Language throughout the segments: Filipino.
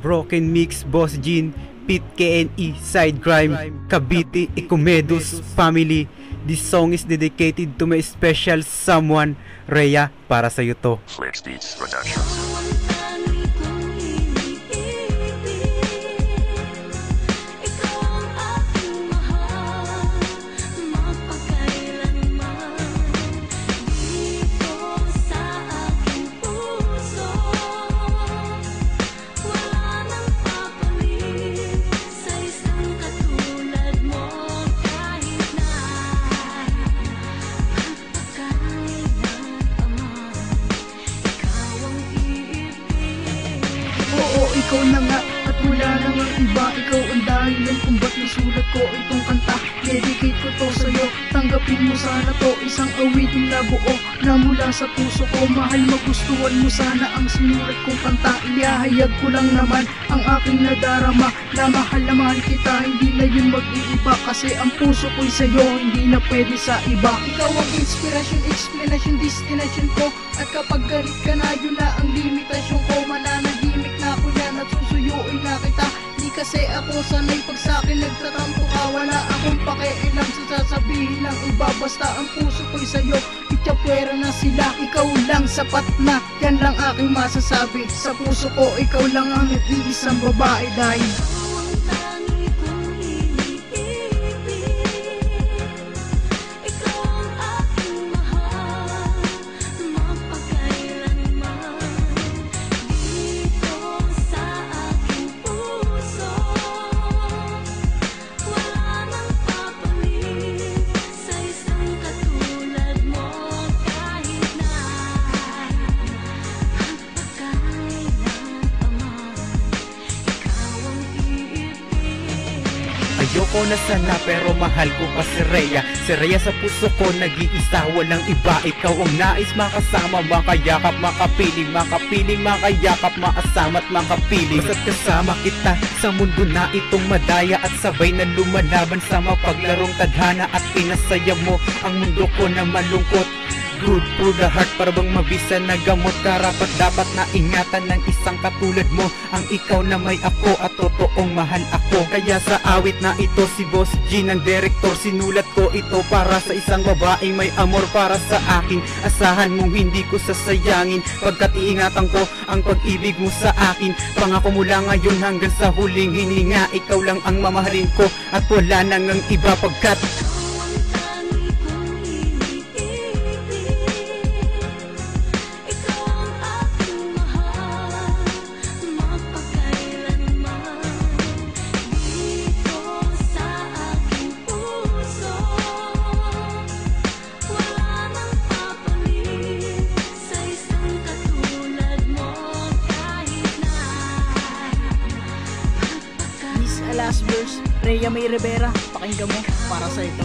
Broken Mix, Boss Jean, Pit KNE, Side Grime, Cavite, Ecomedus family. This song is dedicated to my special someone, Rhea, para sa'yo to. Flex Beats Productions. Ikaw na nga at wala namang iba. Ikaw ang dahilan kung ba't nasulat ko itong kanta. Dedicate ko to sa'yo, tanggapin mo sana to. Isang awitin na buo na mula sa puso ko. Mahal, magustuhan mo sana ang sinulat kong kanta. Iyahayag ko lang naman ang aking nadarama, na mahal kita. Hindi na yun mag-iiba, kasi ang puso ko'y sa'yo, hindi na pwede sa iba. Ikaw ang inspirasyon, explanation, destination ko. At kapag galit ka na, yun na ang limitasyon ko. Mananahimik na ako yan at susuyuin na kita. Di kasi ako sanay pag sa'kin nagtatampo ka. Wala akong pakialam sa sasabihin ng iba. Basta ang puso ko'y sa'yo, itchapwera na sila. Ikaw lang sapat na, yan lang aking masasabi. Sa puso ko, ikaw lang ang nag-iisang babae. Dahil Ayoko na sana pero mahal ko pa si Rhea. Si Rhea sa puso ko nag-iisa, walang iba. Ikaw ang nais makasama, makayakap, makapiling, makapiling, makayakap, makasama at makapiling. Basta't kasama kita sa mundo na itong madaya, at sabay na lumalaban sa mapaglarong tadhana. At pinasaya mo ang mundo ko na malungkot. Good for the heart, para bang mabisa na gamot. Karapat dapat na ingatan ng isang katulad mo, ang ikaw na may ako at totoong mahal ako. Kaya sa awit na ito, si Boss Jean ang director. Sinulat ko ito para sa isang babaeng may amor para sa akin. Asahan mong hindi ko sasayangin, pagkat iingatan ko ang pag-ibig mo sa akin. Pangako mula ngayon hanggang sa huling hininga, ikaw lang ang mamahalin ko at wala nang ang iba. Pagkat last verse, Rhea May Rivera, pakinggan mo para sa ito.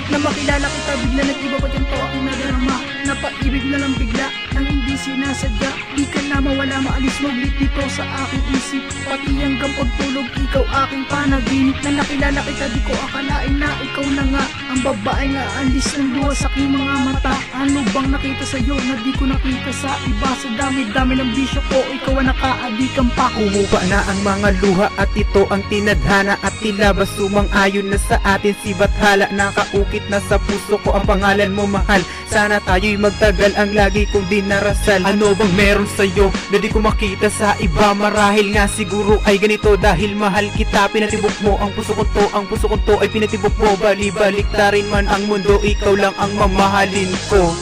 Na makilala kita, bigla nag-iba pa dyan to aking nadarama. Napaibig na lang bigla, nang hindi sinasadya. Di ka na mawala, maalis maglit dito sa aking isip. Pati hanggang pagtulog, ikaw aking panaginip. Na nakilala kita, di ko akalain na ikaw na nga ang babae nga alis ng luha sa aking mga mata. Ano bang nakita sa'yo na di ko nakita sa iba? Sa dami-dami ng bisyo ko, ikaw ang nakaadikan pa. Umupa na ang mga luha at ito ang tinadhana, at tila ba sumang-ayon na sa atin si Bathala. Nakaukit na sa puso ko ang pangalan mo, mahal. Sana tayo'y magtagal, ang lagi kong dinarasal. Ano bang meron sa'yo na di ko makita sa iba? Marahil nga siguro ay ganito, dahil mahal kita. Pinatibok mo ang puso ko to, ang puso ko to ay pinatibok mo. Bali-balik ta rin man ang mundo, ikaw lang ang mamahalin ko.